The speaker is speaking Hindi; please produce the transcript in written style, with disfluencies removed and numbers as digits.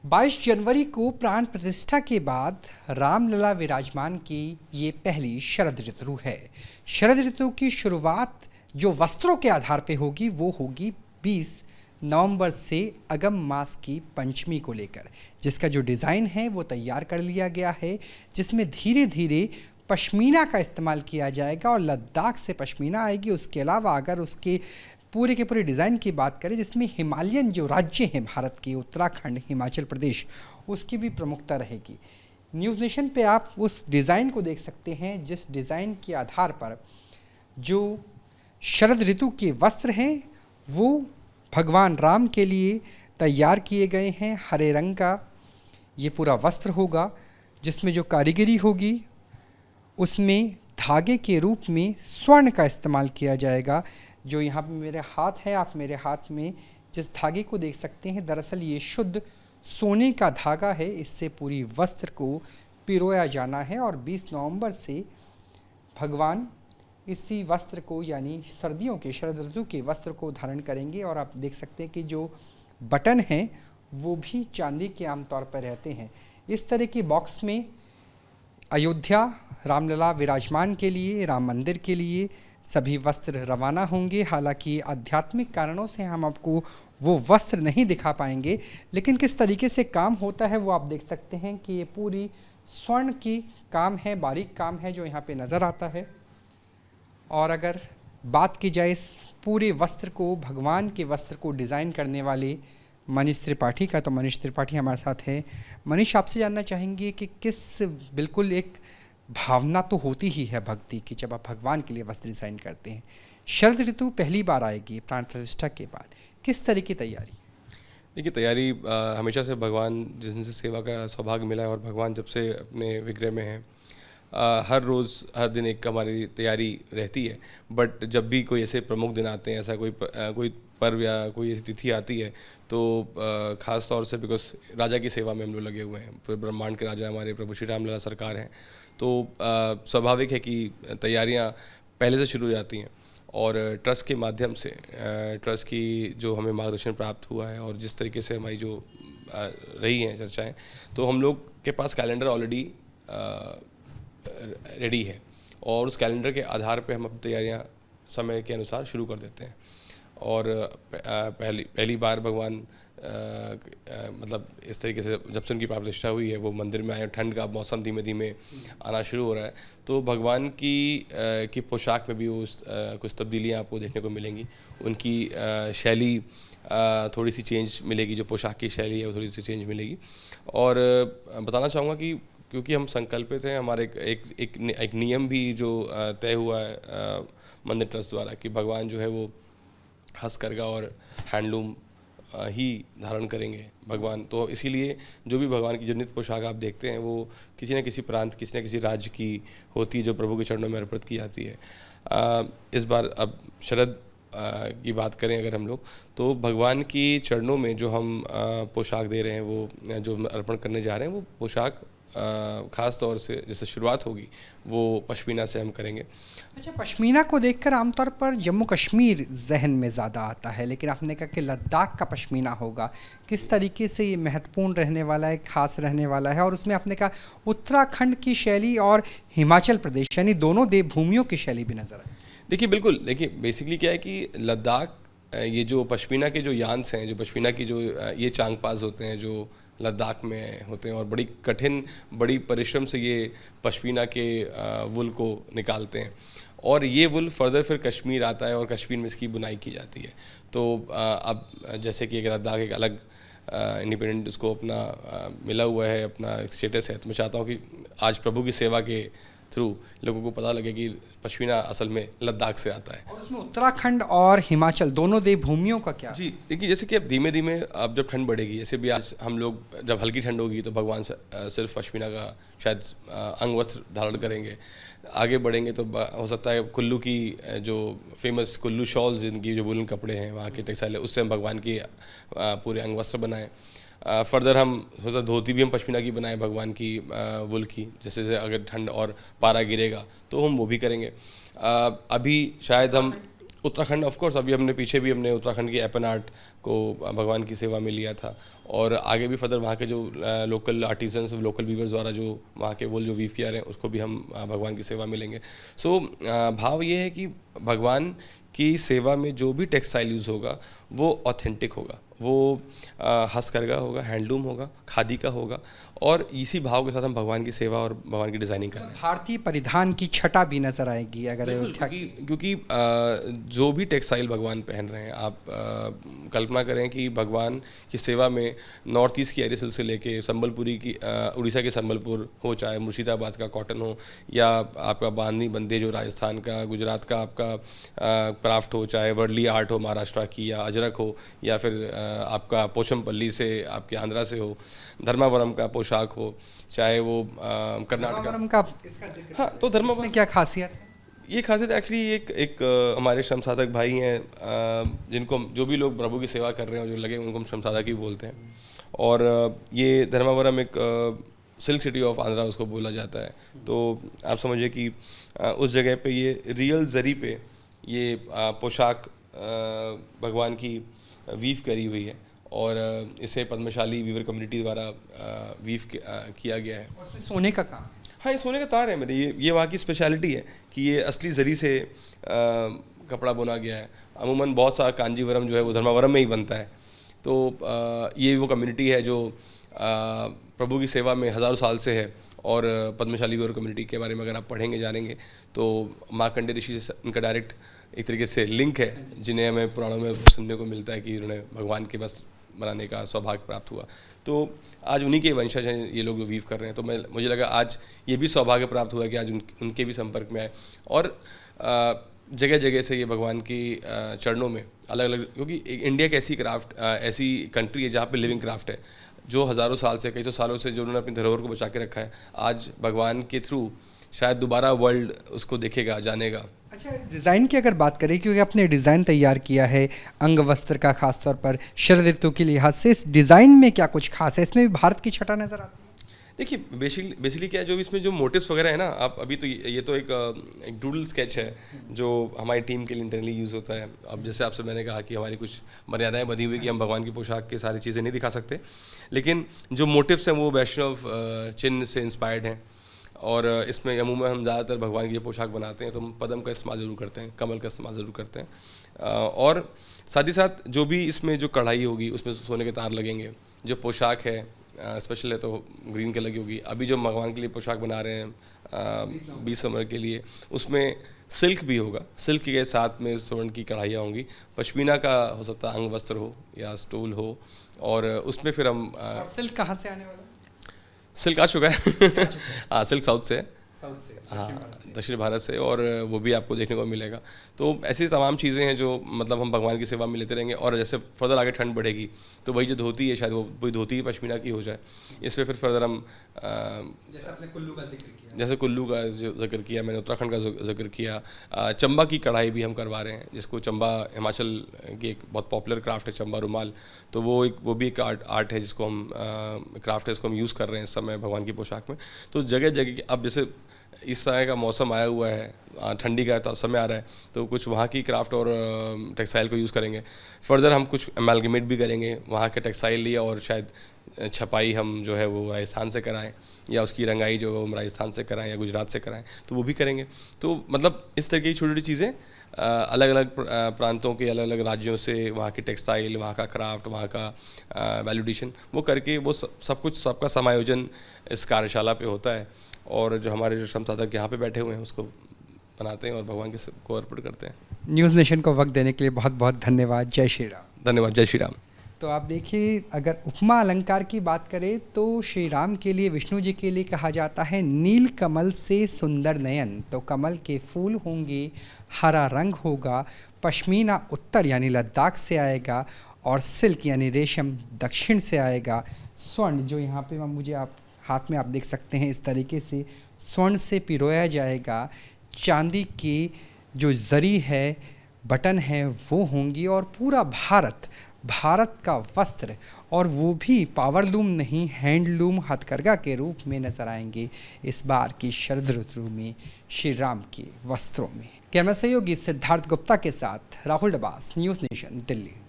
22 जनवरी को प्राण प्रतिष्ठा के बाद रामलला विराजमान की ये पहली शरद ऋतु है। शरद ऋतु की शुरुआत जो वस्त्रों के आधार पे होगी वो होगी 20 नवंबर से अगम मास की पंचमी को लेकर, जिसका जो डिज़ाइन है वो तैयार कर लिया गया है, जिसमें धीरे धीरे पश्मीना का इस्तेमाल किया जाएगा और लद्दाख से पश्मीना आएगी। उसके अलावा अगर उसके पूरे के पूरे डिज़ाइन की बात करें, जिसमें हिमालयन जो राज्य हैं भारत के, उत्तराखंड, हिमाचल प्रदेश, उसकी भी प्रमुखता रहेगी। न्यूज़ नेशन पे आप उस डिज़ाइन को देख सकते हैं, जिस डिज़ाइन के आधार पर जो शरद ऋतु के वस्त्र हैं वो भगवान राम के लिए तैयार किए गए हैं। हरे रंग का ये पूरा वस्त्र होगा, जिसमें जो कारीगरी होगी उसमें धागे के रूप में स्वर्ण का इस्तेमाल किया जाएगा। जो यहाँ पे मेरे हाथ है, आप मेरे हाथ में जिस धागे को देख सकते हैं, दरअसल ये शुद्ध सोने का धागा है। इससे पूरी वस्त्र को पिरोया जाना है और 20 नवंबर से भगवान इसी वस्त्र को, यानी सर्दियों के, शरद ऋतु के वस्त्र को धारण करेंगे। और आप देख सकते हैं कि जो बटन हैं वो भी चांदी के आमतौर पर रहते हैं। इस तरह के बॉक्स में अयोध्या रामलला विराजमान के लिए, राम मंदिर के लिए सभी वस्त्र रवाना होंगे। हालांकि आध्यात्मिक कारणों से हम आपको वो वस्त्र नहीं दिखा पाएंगे, लेकिन किस तरीके से काम होता है वो आप देख सकते हैं कि ये पूरी स्वर्ण की काम है, बारीक काम है जो यहाँ पे नज़र आता है। और अगर बात की जाए इस पूरे वस्त्र को, भगवान के वस्त्र को डिज़ाइन करने वाले मनीष त्रिपाठी का, तो मनीष त्रिपाठी हमारे साथ हैं। मनीष, आपसे जानना चाहेंगे कि किस, बिल्कुल एक भावना तो होती ही है भक्ति की जब आप भगवान के लिए वस्त्र डिज़ाइन करते हैं। शरद ऋतु पहली बार आएगी प्राण प्रतिष्ठा के बाद, किस तरह की तैयारी? देखिए, तैयारी हमेशा से भगवान जिनसे सेवा का सौभाग्य मिला है और भगवान जब से अपने विग्रह में हैं, हर रोज़ हर दिन एक हमारी तैयारी रहती है। बट जब भी कोई ऐसे प्रमुख दिन आते हैं, ऐसा कोई पर्व या कोई ऐसी तिथि आती है, तो ख़ास तौर से बिकॉज राजा की सेवा में हम लोग लगे हुए हैं, पूरे ब्रह्मांड के राजा हमारे प्रभु श्री रामलला सरकार हैं, तो स्वाभाविक है कि तैयारियां पहले से शुरू हो जाती हैं। और ट्रस्ट के माध्यम से, ट्रस्ट की जो हमें मार्गदर्शन प्राप्त हुआ है और जिस तरीके से हमारी जो रही हैं चर्चाएं, तो हम लोग के पास कैलेंडर ऑलरेडी रेडी है और उस कैलेंडर के आधार पे हम अपनी तैयारियां समय के अनुसार शुरू कर देते हैं। और पहली बार भगवान मतलब इस तरीके से जब से उनकी प्राण प्रतिष्ठा हुई है वो मंदिर में आए, ठंड का मौसम धीमे धीमे आना शुरू हो रहा है, तो भगवान की पोशाक में भी कुछ तब्दीलियाँ आपको देखने को मिलेंगी। उनकी शैली थोड़ी सी चेंज मिलेगी, जो पोशाक की शैली है वो थोड़ी सी चेंज मिलेगी। और बताना चाहूँगा कि क्योंकि हम संकल्पित हैं, हमारे एक नियम भी जो तय हुआ है मंदिर ट्रस्ट द्वारा कि भगवान जो है वो हस्तकरघा और हैंडलूम ही धारण करेंगे भगवान। तो इसीलिए जो भी भगवान की जो नित्य पोशाक आप देखते हैं वो किसी न किसी प्रांत, किसी न किसी राज्य की होती है, जो प्रभु के चरणों में अर्पित की जाती है। इस बार अब शरद की बात करें अगर हम लोग, तो भगवान की चरणों में जो हम पोशाक दे रहे हैं, वो जो अर्पण करने जा रहे हैं, वो पोशाक ख़ास तौर से जैसे शुरुआत होगी वो पश्मीना से हम करेंगे। अच्छा, पश्मीना को देखकर आमतौर पर जम्मू कश्मीर जहन में ज़्यादा आता है, लेकिन आपने कहा कि लद्दाख का पश्मीना होगा। किस तरीके से ये महत्वपूर्ण रहने वाला है, खास रहने वाला है? और उसमें आपने कहा उत्तराखंड की शैली और हिमाचल प्रदेश, यानी दोनों देवभूमियों की शैली भी नज़र आई। देखिए, बिल्कुल, देखिए बेसिकली क्या है कि लद्दाख, ये जो पश्मीना के जो यान्स हैं, जो पश्मीना की जो ये चांगपाज होते हैं जो लद्दाख में होते हैं और बड़ी कठिन, बड़ी परिश्रम से ये पश्मीना के वुल को निकालते हैं और ये वुल फर्दर फिर कश्मीर आता है और कश्मीर में इसकी बुनाई की जाती है। तो अब जैसे कि अगर लद्दाख एक अलग इंडिपेंडेंट उसको अपना मिला हुआ है, अपना स्टेटस है, तो मैं चाहता हूँ कि आज प्रभु की सेवा के थ्रू लोगों को पता लगे कि पश्मीना असल में लद्दाख से आता है। और उसमें उत्तराखंड और हिमाचल दोनों देवभूमियों का क्या? जी देखिए, जैसे कि अब धीमे धीमे अब जब ठंड बढ़ेगी, जैसे भी आज हम लोग जब हल्की ठंड होगी तो भगवान सिर्फ पश्मीना का शायद अंग वस्त्र धारण करेंगे। आगे बढ़ेंगे तो हो सकता है कुल्लू की जो फेमस कुल्लू शॉल्स, जिनकी जो वुलन कपड़े हैं वहाँ के टेक्सटाइल है, उससे हम भगवान की पूरे अंग वस्त्र बनाएं। फर्दर हम सोचा धोती भी हम पश्मीना की बनाएं भगवान की वुल की, जैसे अगर ठंड और पारा गिरेगा तो हम वो भी करेंगे। अभी शायद हम उत्तराखंड ऑफ कोर्स, अभी हमने पीछे भी हमने उत्तराखंड की एपन आर्ट को भगवान की सेवा में लिया था, और आगे भी फर्दर वहाँ के जो लोकल आर्टिजन्स, लोकल वीवर्स द्वारा जो वहाँ के वूल जो वीव किया रहे हैं उसको भी हम भगवान की सेवा में लेंगे। सो भाव ये है कि भगवान की सेवा में जो भी टेक्सटाइल यूज़ होगा वो ऑथेंटिक होगा, वो हस्तकरघा होगा, हैंडलूम होगा, खादी का होगा, और इसी भाव के साथ हम भगवान की सेवा और भगवान की डिज़ाइनिंग कर रहे हैं। भारतीय परिधान की छटा भी नजर आएगी अगर अयोध्या की। क्योंकि जो भी टेक्सटाइल भगवान पहन रहे हैं, आप कल्पना करें कि भगवान की सेवा में नॉर्थ ईस्ट की एरिसल से लेके संबलपुरी की उड़ीसा के संबलपुर हो, चाहे मुर्शिदाबाद का कॉटन हो, या आपका बांधनी बंदे जो राजस्थान का, गुजरात का आपका क्राफ्ट हो, चाहे वर्ली आर्ट हो महाराष्ट्र की, या अजरक हो, या फिर आपका पोचमपल्ली से आपके आंध्रा से हो, धर्मावरम का पोशाक हो, चाहे वो कर्नाटका का इसका जिक्र हाँ, तो धर्मावरम में क्या खासियत है? ये खासियत एक्चुअली एक हमारे श्रम साधक भाई हैं, जिनको जो भी लोग प्रभु की सेवा कर रहे हैं जो लगे उनको हम श्रम साधक ही बोलते हैं। और ये धर्मावरम एक सिल्क सिटी ऑफ आंध्रा उसको बोला जाता है। तो आप समझिए कि उस जगह पे ये रियल जरी पे ये पोशाक भगवान की वीव करी हुई है, और इसे पद्मशाली वीवर कम्युनिटी द्वारा वीव किया गया है। और इसमें सोने का काम, हाँ, ये सोने का तार है मेरे, ये वहाँ की स्पेशलिटी है कि ये असली जरी से कपड़ा बुना गया है। अमूमन बहुत सा कांजीवरम जो है वो धर्मावरम में ही बनता है। तो ये वो कम्युनिटी है जो प्रभु की सेवा में हज़ारों साल से है, और पद्मशाली वीवर कम्युनिटी के बारे में अगर आप पढ़ेंगे जानेंगे तो मार्कंडे ऋषि से इनका डायरेक्ट एक तरीके से लिंक है, जिन्हें हमें पुराणों में सुनने को मिलता है कि उन्होंने भगवान के बस बनाने का सौभाग्य प्राप्त हुआ। तो आज उन्हीं के वंशज हैं ये लोग जो वीव कर रहे हैं। तो मुझे लगा आज ये भी सौभाग्य प्राप्त हुआ कि आज उनके भी संपर्क में आए, और जगह जगह से ये भगवान की चरणों में अलग अलग, क्योंकि इंडिया एक ऐसी क्राफ्ट ऐसी कंट्री है जहाँ पे लिविंग क्राफ्ट है, जो हज़ारों साल से, कई सौ सालों से जो उन्होंने अपनी धरोहर को बचा के रखा है, आज भगवान के थ्रू शायद दोबारा वर्ल्ड उसको देखेगा, जानेगा। अच्छा, डिज़ाइन की अगर बात करें, क्योंकि आपने डिज़ाइन तैयार किया है अंग वस्त्र का, खासतौर पर शरद ऋतु के लिहाज से, इस डिज़ाइन में क्या कुछ खास है? इसमें भी भारत की छटा नज़र आती है? देखिए, बेसिकली क्या है, जो इसमें जो मोटिव्स वगैरह है ना, आप अभी तो ये तो एक डूडल स्केच है जो हमारी टीम के लिए इंटरनली यूज़ होता है। अब जैसे आपसे मैंने कहा कि हमारी कुछ मर्यादाएं बंधी हुई कि हम भगवान की पोशाक की सारी चीज़ें नहीं दिखा सकते, लेकिन जो मोटिव्स हैं वो वैष्णव चिन्ह से इंस्पायर्ड हैं। और इसमें अमूमन हम ज़्यादातर भगवान की पोशाक बनाते हैं तो हम पद्म का इस्तेमाल ज़रूर करते हैं, कमल का इस्तेमाल ज़रूर करते हैं, और साथ ही साथ जो भी इसमें जो कढ़ाई होगी उसमें सोने के तार लगेंगे। जो पोशाक है स्पेशल है तो ग्रीन कलर की होगी। अभी जो भगवान के लिए पोशाक बना रहे हैं 20 नवंबर के लिए, उसमें सिल्क भी होगा, सिल्क के साथ में स्वर्ण की कढ़ाइयाँ होंगी, पश्मीना का हो सकता है अंग वस्त्र हो या स्टोल हो, और उसमें फिर हम सिल्क कहाँ से आने वाला? सिल्क आ चुका है हाँ, सिल्क साउथ से है, हाँ, दक्षिण भारत से, और वो भी आपको देखने को मिलेगा। तो ऐसी तमाम चीज़ें हैं जो मतलब हम भगवान की सेवा में लेते रहेंगे। और जैसे फर्दर आगे ठंड बढ़ेगी तो वही जो धोती है शायद वो वही धोती पश्मीना की हो जाए। इस पर फिर फर्दर हम जैसे आपने कुल्लू का जिक्र किया, जैसे कुल्लू का जो जिक्र किया, मैंने उत्तराखंड का जिक्र किया, चंबा की कढ़ाई भी हम करवा रहे हैं, जिसको चंबा हिमाचल की एक बहुत पॉपुलर क्राफ्ट है चंबा रुमाल। तो वो भी एक आर्ट है जिसको हम क्राफ्ट है, इसको हम यूज़ कर रहे हैं इस समय भगवान की पोशाक में। तो जगह जगह अब जैसे इस तरह का मौसम आया हुआ है, ठंडी का समय आ रहा है, तो कुछ वहाँ की क्राफ्ट और टेक्सटाइल को यूज़ करेंगे। फर्दर हम कुछ अमेलगमेट भी करेंगे वहाँ के टेक्सटाइल लिए, और शायद छपाई हम जो है वो राजस्थान से कराएं, या उसकी रंगाई जो हम राजस्थान से कराएं या गुजरात से कराएं, तो वो भी करेंगे। तो मतलब इस तरह की छोटी छोटी चीज़ें अलग अलग प्रांतों के, अलग अलग राज्यों से वहाँ की टेक्सटाइल, वहाँ का क्राफ्ट, वहाँ का वैल्यूडेशन वो करके वो सब कुछ, सबका समायोजन इस कार्यशाला पे होता है। और जो हमारे जो श्रम साधक यहाँ पे बैठे हुए हैं उसको बनाते हैं और भगवान के को अर्पण करते हैं। न्यूज़ नेशन को वक्त देने के लिए बहुत बहुत धन्यवाद। जय श्री राम। धन्यवाद। जय श्री राम। तो आप देखिए, अगर उपमा अलंकार की बात करें तो श्री राम के लिए, विष्णु जी के लिए कहा जाता है नील कमल से सुंदर नयन। तो कमल के फूल होंगे, हरा रंग होगा, पश्मीना उत्तर यानी लद्दाख से आएगा, और सिल्क यानी रेशम दक्षिण से आएगा। स्वर्ण जो यहाँ पे मुझे आप हाथ में आप देख सकते हैं, इस तरीके से स्वर्ण से पिरोया जाएगा। चांदी की जो जरी है, बटन है, वो होंगी, और पूरा भारत का वस्त्र, और वो भी पावरलूम नहीं, हैंडलूम हथकरघा के रूप में नजर आएंगे इस बार की शरद ऋतु में श्री राम के वस्त्रों में। कैमरा सहयोगी सिद्धार्थ गुप्ता के साथ राहुल डबास, न्यूज़ नेशन, दिल्ली।